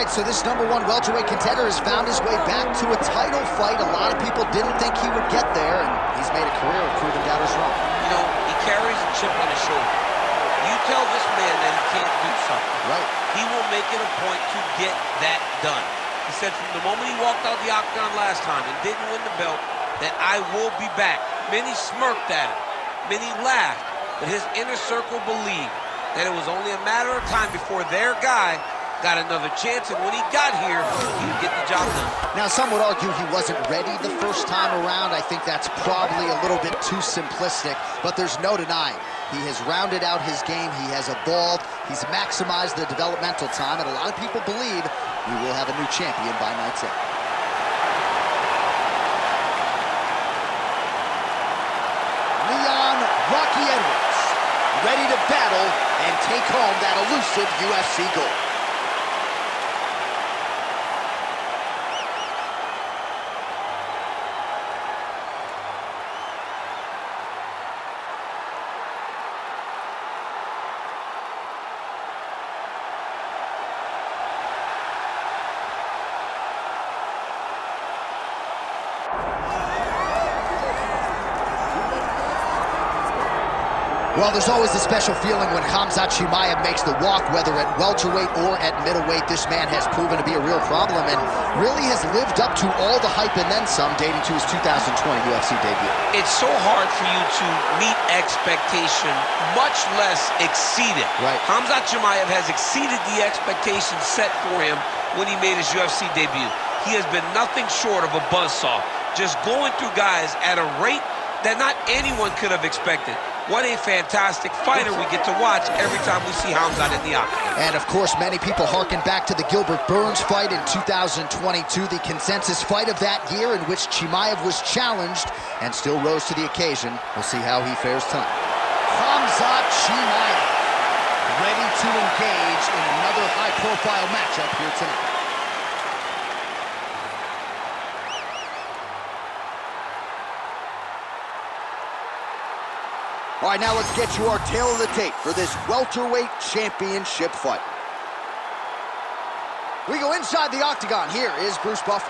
right, so this #1 welterweight contender has found his way back to a title fight. A lot of people didn't think he would get there, and he's made a career of proving doubters wrong. You know, he carries a chip on his shoulder. You tell this man that he can't do something. Right. He will make it a point to get that done. He said from the moment he walked out the octagon last time and didn't win the belt, that I will be back. Many smirked at him. Many laughed. But his inner circle believed that it was only a matter of time before their guy got another chance, and when he got here, he would get the job done. Now, some would argue he wasn't ready the first time around. I think that's probably a little bit too simplistic, but there's no denying. He has rounded out his game, he has evolved, he's maximized the developmental time, and a lot of people believe we will have a new champion by night's end. Rocky Edwards, ready to battle and take home that elusive UFC gold. Well, there's always a special feeling when Khamzat Chimaev makes the walk, whether at welterweight or at middleweight. This man has proven to be a real problem and really has lived up to all the hype and then some, dating to his 2020 UFC debut. It's so hard for you to meet expectation, much less exceed it. Right. Khamzat Chimaev has exceeded the expectations set for him when he made his UFC debut. He has been nothing short of a buzzsaw, just going through guys at a rate that not anyone could have expected. What a fantastic fighter we get to watch every time we see Khamzat in the octagon. And of course, many people harken back to the Gilbert Burns fight in 2022, the consensus fight of that year in which Chimaev was challenged and still rose to the occasion. We'll see how he fares tonight. Khamzat Chimaev, ready to engage in another high-profile matchup here tonight. All right, now let's get you our tail of the tape for this welterweight championship fight. We go inside the octagon. Here is Bruce Buffer.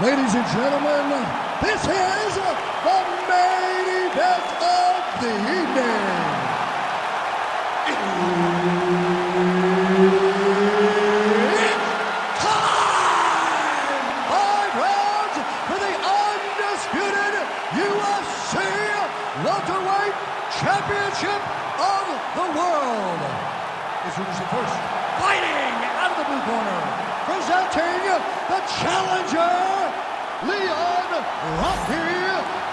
Ladies and gentlemen, this is the main event of the evening. Welterweight Championship of the World. Introducing first, fighting out of the blue corner, presenting the challenger, Leon Rocky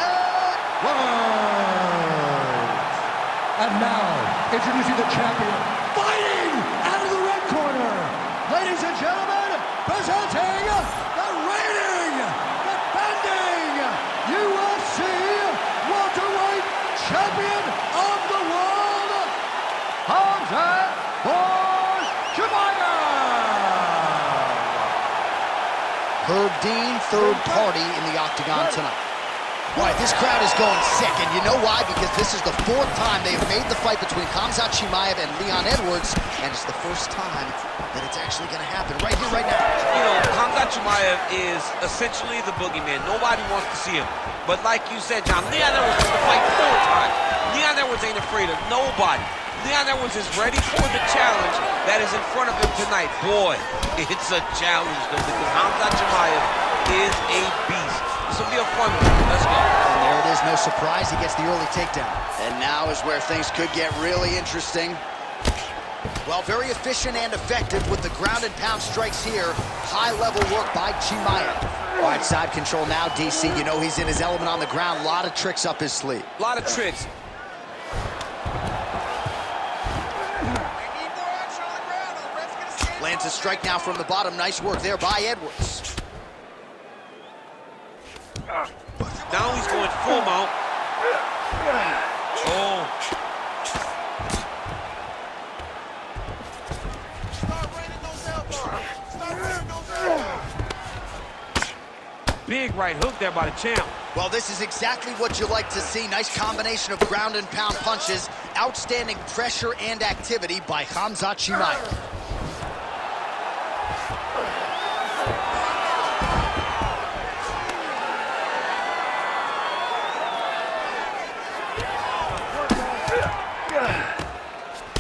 Edwards. And now, introducing the champion, fighting out of the red corner, ladies and gentlemen, presenting the reigning, defending UFC welterweight champion of the world, Khamzat Chimaev. Herb Dean, third party in the octagon tonight. All right, this crowd is going sick, and you know why? Because this is the fourth time they've made the fight between Khamzat Chimaev and Leon Edwards, and it's the first time that it's actually going to happen right here, right now. You know, Khamzat Chimaev is essentially the boogeyman. Nobody wants to see him. But like you said, John, Leon Edwards has to fight 4 times. Leon Edwards ain't afraid of nobody. Leon Edwards is ready for the challenge that is in front of him tonight. Boy, it's a challenge, though, because Khamzat Chimaev is a beast. This will be a fun one. Let's go. And there it is, no surprise, he gets the early takedown. And now is where things could get really interesting. Well, very efficient and effective with the ground and pound strikes here. High-level work by Chimaev. All right, side control now, DC. You know he's in his element on the ground. A lot of tricks up his sleeve. A lot of tricks. Lands a strike now from the bottom. Nice work there by Edwards. Now he's going full mount. Oh. Big right hook there by the champ. Well, this is exactly what you like to see. Nice combination of ground and pound punches outstanding pressure and activity by Khamzat Chimaev.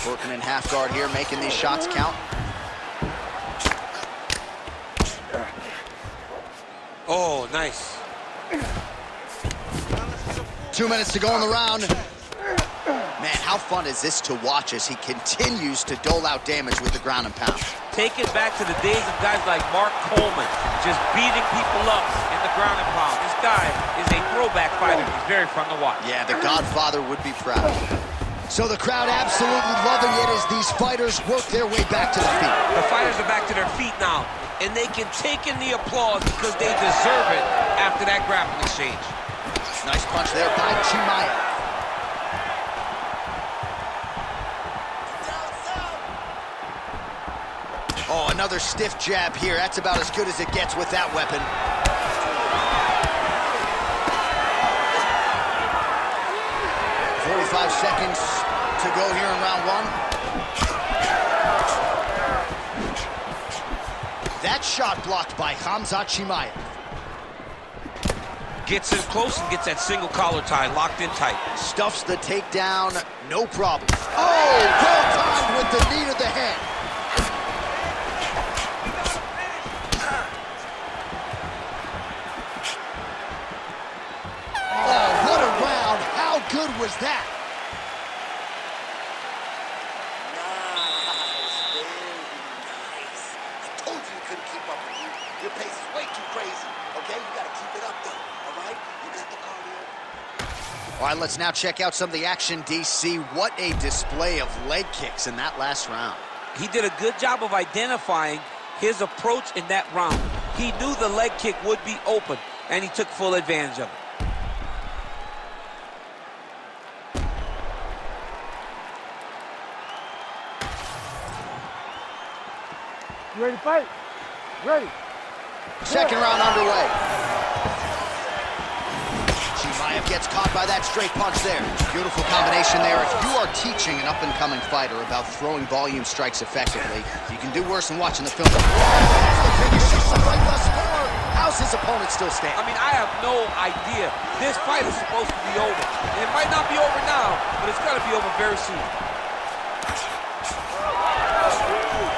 Working in half guard here, making these shots count. Oh, nice. 2 minutes to go in the round. Man, how fun is this to watch as he continues to dole out damage with the ground and pound. Take it back to the days of guys like Mark Coleman, just beating people up in the ground and pound. This guy is a throwback fighter. He's very fun to watch. Yeah, the Godfather would be proud. So the crowd absolutely loving it as these fighters work their way back to the feet. The fighters are back to their feet now, and they can take in the applause because they deserve it after that grappling exchange. Nice punch there by Chimaev. Oh, another stiff jab here. That's about as good as it gets with that weapon. .45 seconds to go here in round one. That shot blocked by Khamzat Chimaev. Gets in close and gets that single collar tie locked in tight. Stuffs the takedown, no problem. Oh, well timed with the knee to the head. Oh, what a round. How good was that? Nice, very nice. I told you you couldn't keep up with you. Your pace is way too crazy, okay? You gotta keep it up, though, all right? You got the cardio. All right, let's now check out some of the action, DC. What a display of leg kicks in that last round. He did a good job of identifying his approach in that round. He knew the leg kick would be open, and he took full advantage of it. You ready to fight? Ready. Second round underway. Chimaev gets caught by that straight punch there. Beautiful combination there. If you are teaching an up-and-coming fighter about throwing volume strikes effectively, you can do worse than watching the film. That's the finish. Just the fight thus far. How's his opponent still stand? I mean, I have no idea. This fight is supposed to be over. And it might not be over now, but it's going to be over very soon.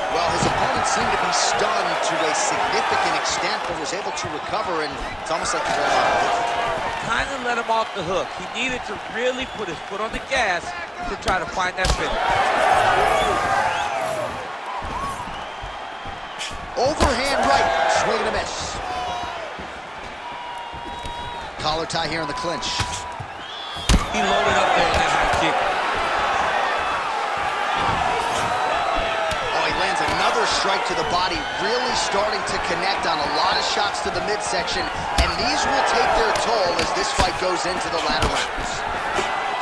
Well, his opponent seemed to be stunned to a significant extent, but was able to recover, and it's almost like he got off the hook. Kind of let him off the hook. He needed to really put his foot on the gas to try to find that finish. Overhand right, swing and a miss. Collar tie here in the clinch. He loaded up there in that high kick. Lands another strike to the body, really starting to connect on a lot of shots to the midsection, and these will take their toll as this fight goes into the latter rounds.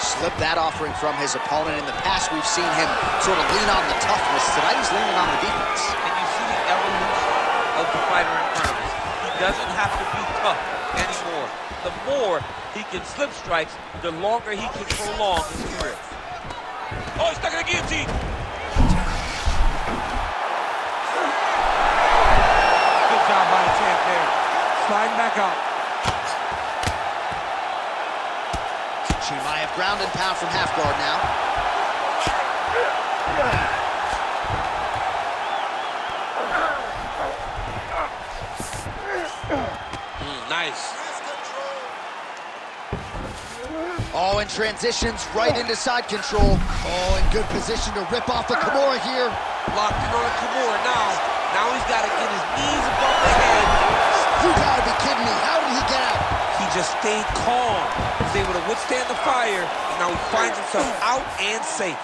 Slip that offering from his opponent. In the past, we've seen him sort of lean on the toughness. Tonight, he's leaning on the defense. And you see the evolution of the fighter in front of us. He doesn't have to be tough anymore. The more he can slip strikes, the longer he can prolong his career. Oh, he's stuck in the guillotine. Job by the champ there. Sliding back out. Chimaev ground and pound from half guard now. Nice. Oh, and transitions right into side control. Oh, in good position to rip off a Kimura here. Locked in on a Kimura now. Now he's got to get his knees above the head. You gotta be kidding me. How did he get out? He just stayed calm. He was able to withstand the fire, and now he finds himself out and safe.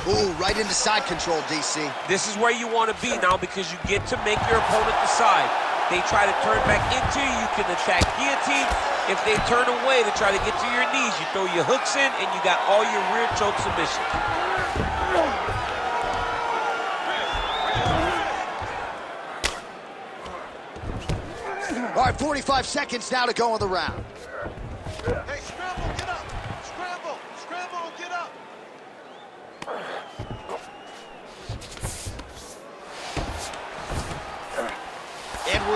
Ooh, right into side control, DC. This is where you want to be now because you get to make your opponent decide. They try to turn back into you, you can attack guillotine. If they turn away to try to get to your knees, you throw your hooks in, and you got all your rear choke submissions. All right, 45 seconds now to go in the round. Hey, scramble, get up.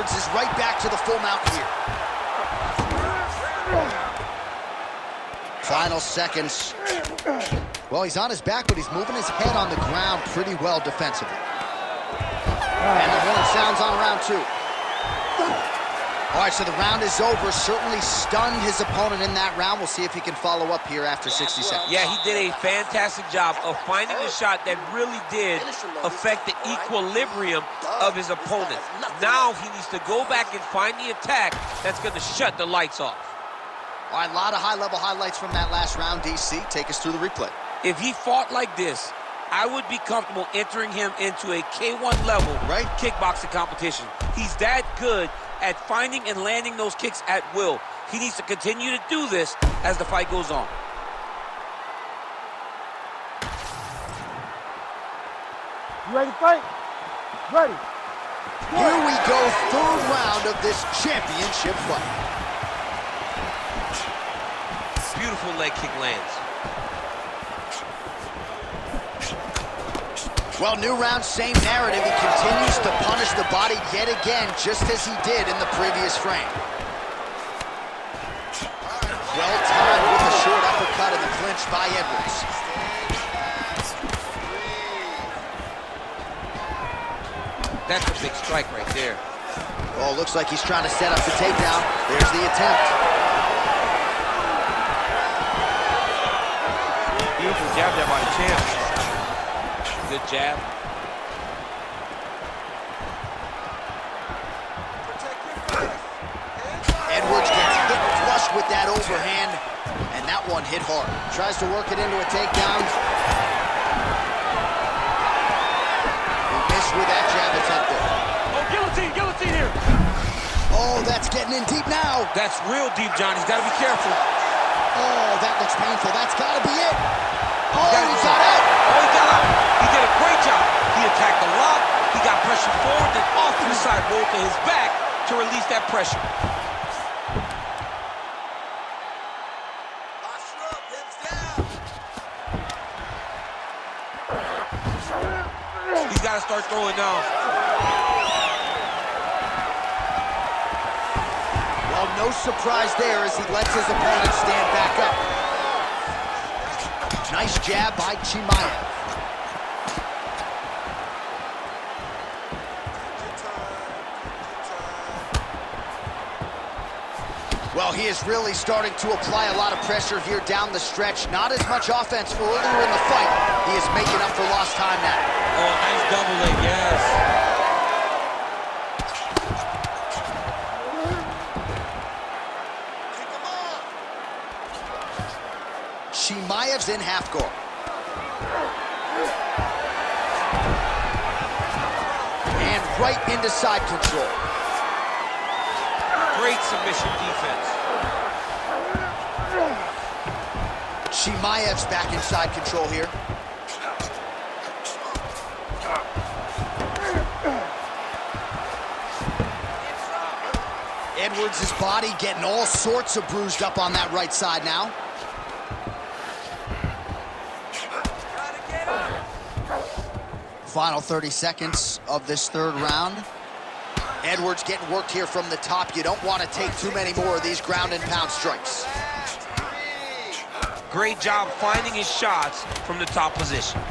Edwards is right back to the full mount here. Final seconds. Well, he's on his back, but he's moving his head on the ground pretty well defensively. And the horn sounds on round 2. All right, so the round is over. Certainly stunned his opponent in that round. We'll see if he can follow up here after 60 seconds. Yeah, he did a fantastic job of finding a shot that really did affect the equilibrium of his opponent. Now he needs to go back and find the attack that's going to shut the lights off. All right, a lot of high-level highlights from that last round, DC. Take us through the replay. If he fought like this, I would be comfortable entering him into a K1 level kickboxing competition. He's that good at finding and landing those kicks at will. He needs to continue to do this as the fight goes on. You ready to fight? Ready. Here we go, third round of this championship fight. Beautiful leg kick lands. Well, new round, same narrative. He continues to punish the body yet again, just as he did in the previous frame. Well timed with a short uppercut in the clinch by Edwards. That's a big strike right there. Oh, looks like he's trying to set up the takedown. There's the attempt. Beautiful jab there by the champ. Good jab. Edwards gets hit flush with that overhand, and that one hit hard. Tries to work it into a takedown. He missed with that jab attempt there. Oh, guillotine here. Oh, that's getting in deep now. That's real deep, John. He's got to be careful. Oh, that looks painful. That's got to be it. Oh, he got out. Oh, he got out. He did a great job. He attacked the lock. He got pressure forward, then off to the side, rolled to his back to release that pressure. He's got to start throwing now. Well, no surprise there as he lets his opponent stand back up. Nice jab by Chimaev. Well, he is really starting to apply a lot of pressure here down the stretch. Not as much offense earlier in the fight. He is making up for lost time now. Oh, nice double leg, yes. Chimaev's in half guard. And right into side control. Great submission defense. Chimaev's back in side control here. Edwards' body getting all sorts of bruised up on that right side now. Final 30 seconds of this third round. Edwards getting worked here from the top. You don't want to take too many more of these ground and pound strikes. Great job finding his shots from the top position.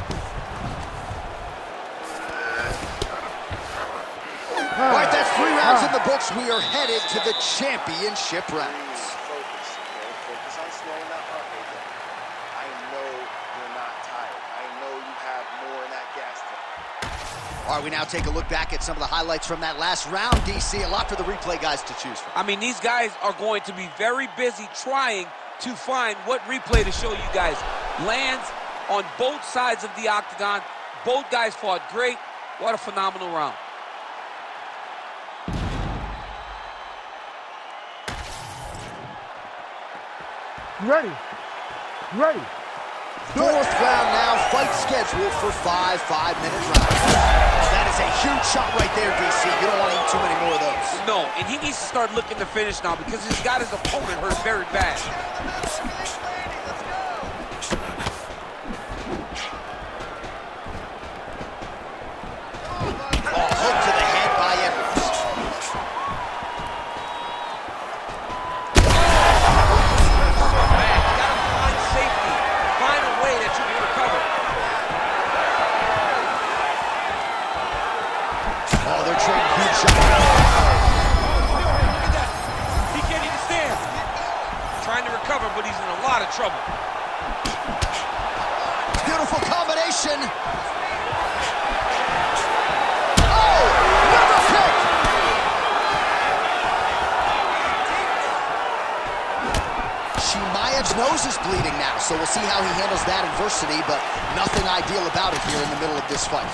All right, that's 3 rounds in the books. We are headed to the championship rounds. Focus on slowing that heart rate down. I know you're not tired. I know you have more in that gas tank. All right, we now take a look back at some of the highlights from that last round, DC. A lot for the replay guys to choose from. I mean, these guys are going to be very busy trying to find what replay to show you guys. Lands on both sides of the octagon. Both guys fought great. What a phenomenal round. Ready. Ready. Fourth round now, fight scheduled for 5 5-minute rounds. That is a huge shot right there, DC. You don't want to eat too many more of those. No, and he needs to start looking to finish now because he's got his opponent hurt very bad. Oh, hook to the head by Edwards. submission. Oh, liver kick. Chimaev's nose is bleeding now, so we'll see how he handles that adversity, but nothing ideal about it here in the middle of this fight.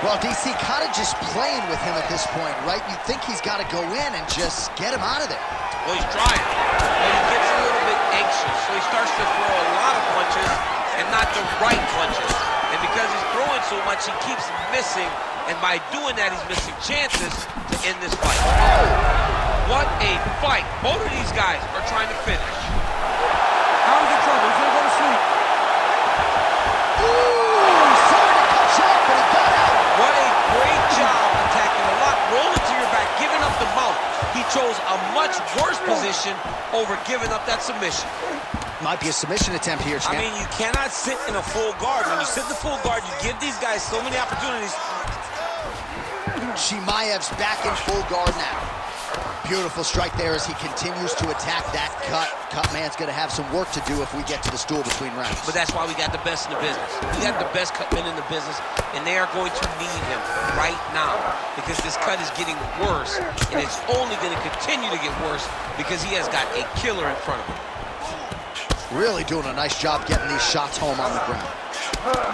Well, DC kind of just playing with him at this point, right? You'd think he's got to go in and just get him out of there. Well, he's trying, but he gets a little bit anxious, so he starts to throw a lot of punches and not the right punches. And because he's throwing so much, he keeps missing, and by doing that, he's missing chances to end this fight. What a fight. Both of these guys are trying to finish. Out of trouble. He's gonna go to sleep. Ooh, sorry to cut short, but he got out. What a great job attacking the lock, rolling to your back, giving up the mount. He chose a much worse position over giving up that submission. Might be a submission attempt here, champ. I mean, you cannot sit in a full guard. When you sit in the full guard, you give these guys so many opportunities. Chimaev's back in full guard now. Beautiful strike there as he continues to attack that cut. Cut man's going to have some work to do if we get to the stool between rounds. But that's why we got the best in the business. We got the best cut men in the business, and they are going to need him right now because this cut is getting worse, and it's only going to continue to get worse because he has got a killer in front of him. Really doing a nice job getting these shots home on the ground.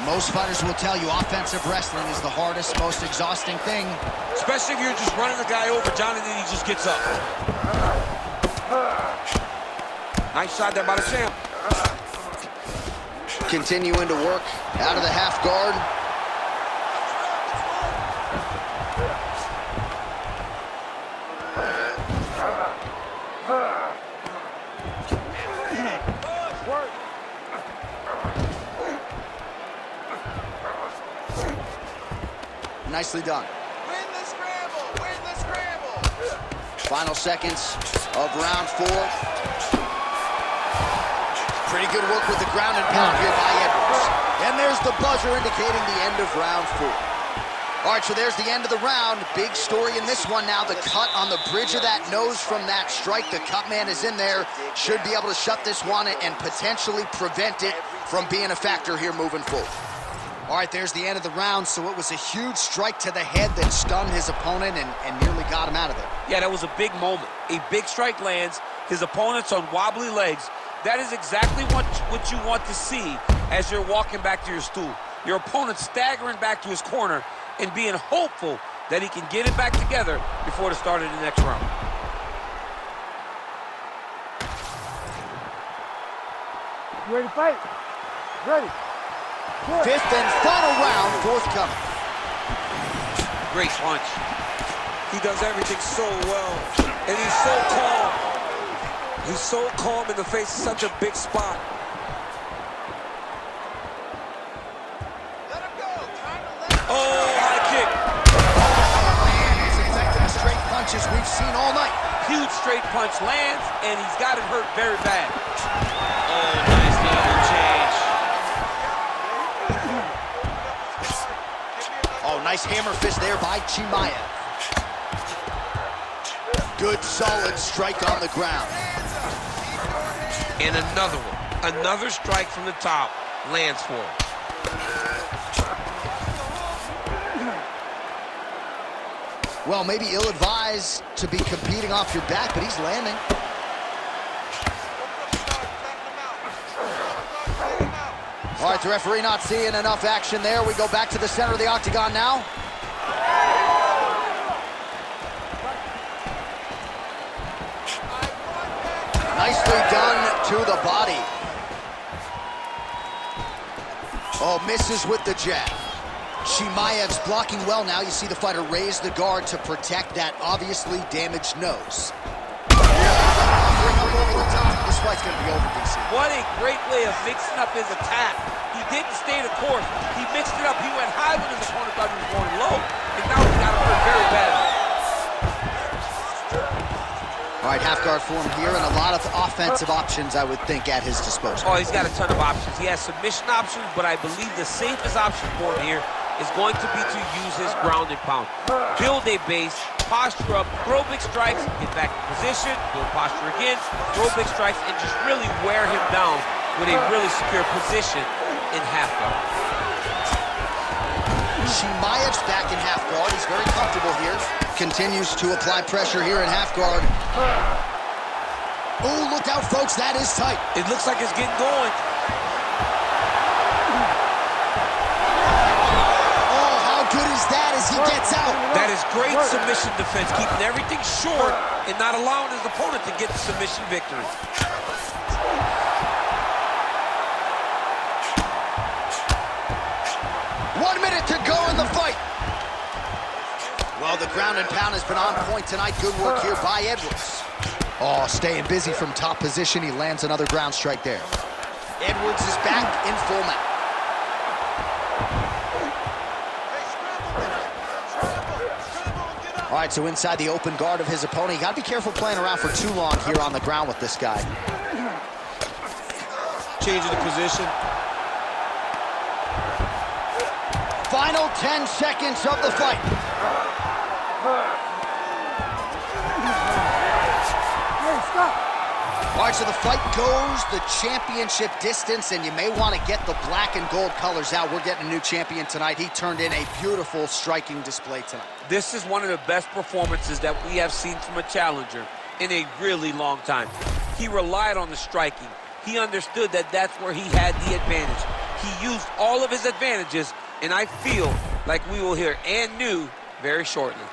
Most fighters will tell you offensive wrestling is the hardest, most exhausting thing. Especially if you're just running the guy over, John, and then he just gets up. Nice shot there by the champ. Continuing to work out of the half guard. Nicely done. Win the scramble! Win the scramble! Final seconds of round 4. Pretty good work with the ground and pound here by Edwards. And there's the buzzer indicating the end of round 4. All right, so there's the end of the round. Big story in this one now. The cut on the bridge of that nose from that strike. The cut man is in there. Should be able to shut this one and potentially prevent it from being a factor here moving forward. All right, there's the end of the round, so it was a huge strike to the head that stunned his opponent and nearly got him out of there. Yeah, that was a big moment. A big strike lands, his opponent's on wobbly legs. That is exactly what you want to see as you're walking back to your stool. Your opponent staggering back to his corner and being hopeful that he can get it back together before the start of the next round. You ready to fight? Ready. Good. 5th and final round forthcoming. Great punch. He does everything so well, and he's so calm. He's so calm in the face of such a big spot. Let him go! Time to let him go! Oh, high kick. It's effective straight punches we've seen all night. Huge straight punch lands, and he's got it hurt very bad. Oh, nice angle change. Oh, nice hammer fist there by Chimaev. Good, solid strike on the ground. And another one. Another strike from the top lands for him. Well, maybe ill-advised to be competing off your back, but he's landing. All right, the referee not seeing enough action there. We go back to the center of the octagon now. Nicely done to the body. Oh, misses with the jab. Chimaev's blocking well now. You see the fighter raise the guard to protect that obviously damaged nose. Offering up over the top. This fight's going to be over, DC. What a great way of mixing up his attack. He didn't stay the course. He mixed it up. He went high when his opponent thought he was going low. And now he got him hurt very badly. All right, half guard form here, and a lot of offensive options, I would think, at his disposal. Oh, he's got a ton of options. He has submission options, but I believe the safest option for him here is going to be to use his ground and pound. Build a base, posture up, throw big strikes, get back in position, build posture again, throw big strikes, and just really wear him down with a really secure position in half guard. Chimaev's back in half guard. He's very comfortable here. Continues to apply pressure here in half guard. Oh, look out, folks. That is tight. It looks like it's getting going. Oh, how good is that as he gets out? That is great submission defense, keeping everything short and not allowing his opponent to get the submission victory. 1 minute to go in the fight. Well, the ground and pound has been on point tonight. Good work here by Edwards. Oh, staying busy from top position. He lands another ground strike there. Edwards is back in full mount. All right, so inside the open guard of his opponent. You got to be careful playing around for too long here on the ground with this guy. Changing the position. Final 10 seconds of the fight. Hey, stop. All right, so the fight goes the championship distance, and you may want to get the black and gold colors out. We're getting a new champion tonight. He turned in a beautiful striking display tonight. This is one of the best performances that we have seen from a challenger in a really long time. He relied on the striking. He understood that that's where he had the advantage. He used all of his advantages, and I feel like we will hear and new very shortly.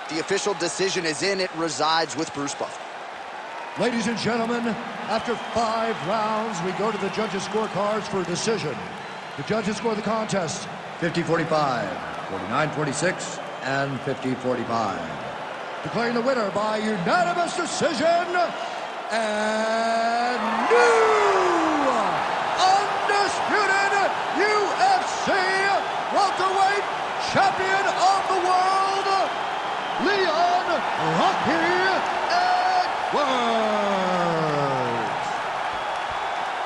The official decision is in. It resides with Bruce Buffer. Ladies and gentlemen, after 5 rounds, we go to the judges' scorecards for a decision. The judges score the contest 50-45, 49-46, and 50-45. Declaring the winner by unanimous decision, and new undisputed UFC welterweight champion of the world, Leon Rocky Edwards.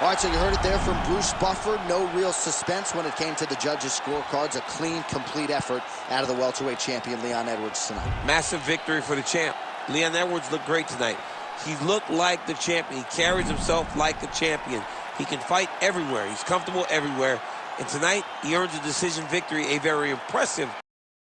All right, so you heard it there from Bruce Buffer. No real suspense when it came to the judges' scorecards. A clean, complete effort out of the welterweight champion, Leon Edwards, tonight. Massive victory for the champ. Leon Edwards looked great tonight. He looked like the champion. He carries himself like a champion. He can fight everywhere. He's comfortable everywhere. And tonight, he earns a decision victory, a very impressive